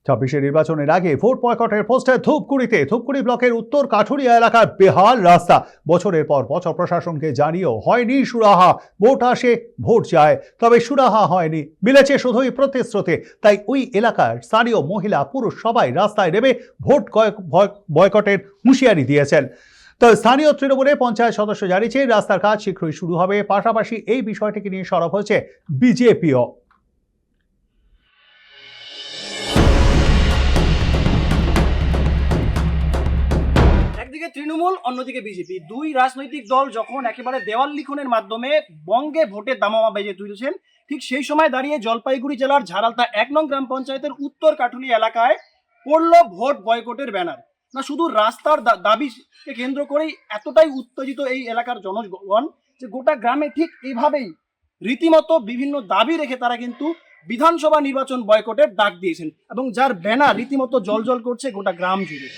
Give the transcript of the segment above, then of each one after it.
ছাব্বিশে নির্বাচনের আগে ভোট বয়কটের পোস্টার ধূপগুড়ি ব্লকের উত্তর কাঠুরিয়া এলাকার বেহাল রাস্তা। বছরের পর বছর প্রশাসনকে জানিয়েও হয়নি সুরাহা। ভোট আসে, ভোট যায়, তবে সুরাহা হয়নি, মিলেছে শুধুই প্রতিশ্রুতি। তাই ওই এলাকার স্থানীয় মহিলা পুরুষ সবাই রাস্তায় নেমে ভোট বয়কটের হুঁশিয়ারি দিয়েছেন। তো স্থানীয় তৃণমূলের পঞ্চায়েত সদস্য জানিয়েছেন রাস্তার কাজ শীঘ্রই শুরু হবে। পাশাপাশি এই বিষয়টিকে নিয়ে সরব হয়েছে বিজেপিও। একদিকে তৃণমূল, অন্যদিকে বিজেপি, দুই রাজনৈতিক দল যখন একেবারে দেওয়াল লিখনের মাধ্যমে বঙ্গে ভোটের দামামা বেজে তুলেছেন, ঠিক সেই সময় দাঁড়িয়ে জলপাইগুড়ি জেলার ঝাড়ালতা 1 নং গ্রাম পঞ্চায়েতের উত্তর কাঠুরিয়া এলাকায় পড়ল ভোট বয়কটের ব্যানার। না শুধু রাস্তার দাবিকে কেন্দ্র করেই এতটাই উত্তেজিত এই এলাকার জনগণ যে গোটা গ্রামে ঠিক এইভাবেই রীতিমতো বিভিন্ন দাবি রেখে তারা কিন্তু বিধানসভা নির্বাচন বয়কটের ডাক দিয়েছেন, এবং যার ব্যানার রীতিমতো জলজল করছে গোটা গ্রাম জুড়ে।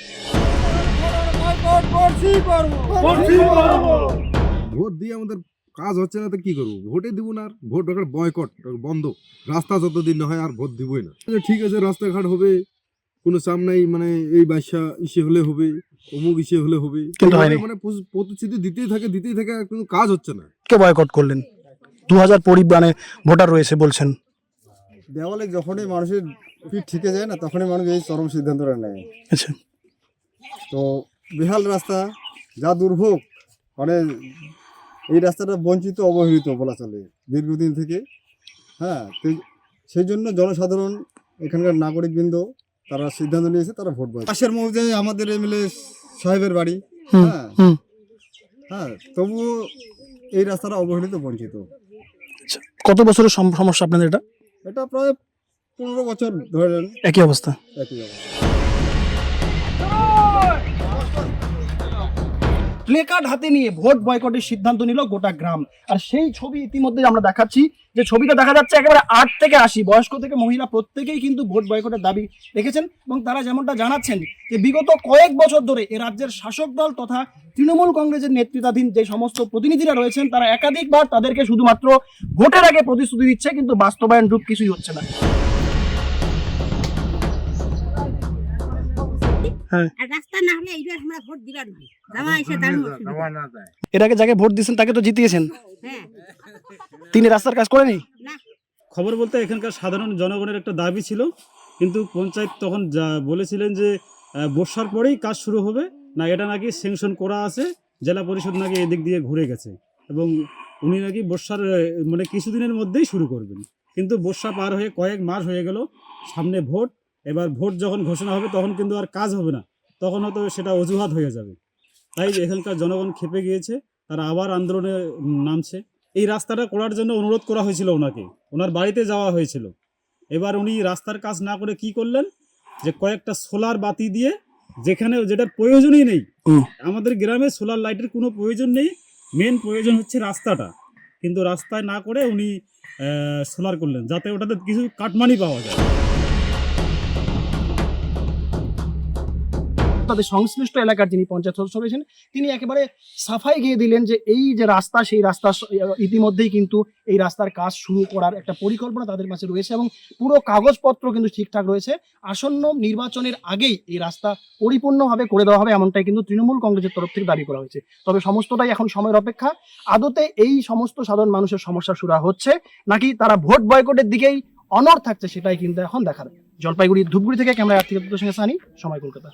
ভোট দিয়ে আমাদের কাজ হচ্ছে না তো কি করবো? ভোটে দিব না, আর ভোট বয়কট বন্ধ। রাস্তা যতদিন না হয় আর ভোট দিবই না। ঠিক আছে, রাস্তাঘাট হবে, কোনো চাপ নাই, মানে এই বাসা ইসে হলে হবে, অমুক ইসে হলে হবে, মানে প্রতিশ্রুতি দিতেই থাকে কিন্তু কাজ হচ্ছে না। কে বয়কট করলেন? 2000 পরিমাণে ভোটার রয়েছে বলছেন। দেওয়ালে যখনই মানুষের পিঠ ঠিকে যায় না, তখনই মানুষ এই চরম সিদ্ধান্তটা নেয়। আচ্ছা, তো বেহাল রাস্তা, যা দুর্ভোগ, মানে এই রাস্তাটা বঞ্চিত অবহেলিত বলা চলে দীর্ঘদিন থেকে। হ্যাঁ, সেই জন্য জনসাধারণ, এখানকার নাগরিকবৃন্দ তারা সিদ্ধান্ত নিয়েছে, তারা ভোট দেয়। পাশের মধ্যে আমাদের এমএলএ সাহেবের বাড়ি। হ্যাঁ হ্যাঁ, তবুও এই রাস্তাটা অবহেলিত, বঞ্চিত। কত বছরের সমস্যা আপনাদের এটা? এটা প্রায় 15 বছর ধরে একই অবস্থা। প্লেকার্ড হাতে নিয়ে ভোট বয়কটের সিদ্ধান্ত নিল গোটা গ্রাম। আর সেই ছবি ইতিমধ্যে আমরা দেখাচ্ছি, যে ছবিটা দেখা যাচ্ছে একেবারে 8 থেকে 80 বয়স্ক থেকে মহিলা প্রত্যেকেই কিন্তু ভোট বয়কটের দাবি রেখেছেন, এবং তারা যেমনটা জানাচ্ছেন যে বিগত কয়েক বছর ধরে এ রাজ্যের শাসক দল তথা তৃণমূল কংগ্রেসের নেতৃত্বাধীন যে সমস্ত প্রতিনিধিরা রয়েছেন তারা একাধিকবার তাদেরকে শুধুমাত্র ভোটের আগে প্রতিশ্রুতি দিচ্ছে, কিন্তু বাস্তবায়ন রূপ কিছুই হচ্ছে না। রাস্তা না হলে এইবার আমরা ভোট দিবার নয়। জামা এসে এর আগে যাকে ভোট দিয়েছেন তাকে তো জিতিয়েছেন, হ্যাঁ, তিনি রাস্তার কাজ করেনি। না খবর বলতে এখানকার সাধারণ জনগণের একটা দাবি ছিল, কিন্তু পঞ্চায়েত তখন যা বলেছিলেন যে বর্ষার পরেই কাজ শুরু হবে, না এটা নাকি স্যাংশন করা আছে, জেলা পরিষদ নাকি এদিক দিয়ে ঘুরে গেছে, এবং উনি নাকি বর্ষার মানে কিছুদিনের মধ্যেই শুরু করবেন। কিন্তু বর্ষা পার হয়ে কয়েক মাস হয়ে গেল, সামনে ভোট, এবার ভোট যখন ঘোষণা হবে তখন কিন্তু আর কাজ হবে না, তখন হয়তো সেটা অজুহাত হয়ে যাবে। তাই এখানকার জনগণ ক্ষেপে গিয়েছে, তারা আবার আন্দোলনে নামছে। এই রাস্তাটা করার জন্য অনুরোধ করা হয়েছিল ওনাকে, ওনার বাড়িতে যাওয়া হয়েছিল। এবার উনি রাস্তার কাজ না করে কি করলেন, যে কয়েকটা সোলার বাতি দিয়ে, যেখানে যেটার প্রয়োজনই নেই, আমাদের গ্রামে সোলার লাইটের কোনো প্রয়োজন নেই, মেন প্রয়োজন হচ্ছে রাস্তাটা, কিন্তু রাস্তায় না করে উনি সোলার করলেন যাতে ওটাতে কিছু কাটমানি পাওয়া যায়। তাদের সংশ্লিষ্ট এলাকার যিনি পঞ্চায়েত সদস্য রয়েছেন তিনি একেবারে সাফাই গিয়ে দিলেন যে এই যে রাস্তা, সেই রাস্তা ইতিমধ্যেই কিন্তু এই রাস্তার কাজ শুরু করার একটা পরিকল্পনা তাদের কাছে রয়েছে, এবং পুরো কাগজপত্র কিন্তু ঠিকঠাক রয়েছে। আসন্ন নির্বাচনের আগেই এই রাস্তা পরিপূর্ণভাবে করে দেওয়া হবে, এমনটাই কিন্তু তৃণমূল কংগ্রেসের তরফ থেকে দাবি করা হয়েছে। তবে সমস্তটাই এখন সময়ের অপেক্ষা। আদতে এই সমস্ত সাধারণ মানুষের সমস্যা সুরাহা হচ্ছে নাকি তারা ভোট বয়কটের দিকেই অনড় থাকছে, সেটাই কিন্তু এখন দেখার। জলপাইগুড়ি ধূপগুড়ি থেকে ক্যামেরা আর্থিক সঙ্গে সানি, সময় কলকাতা।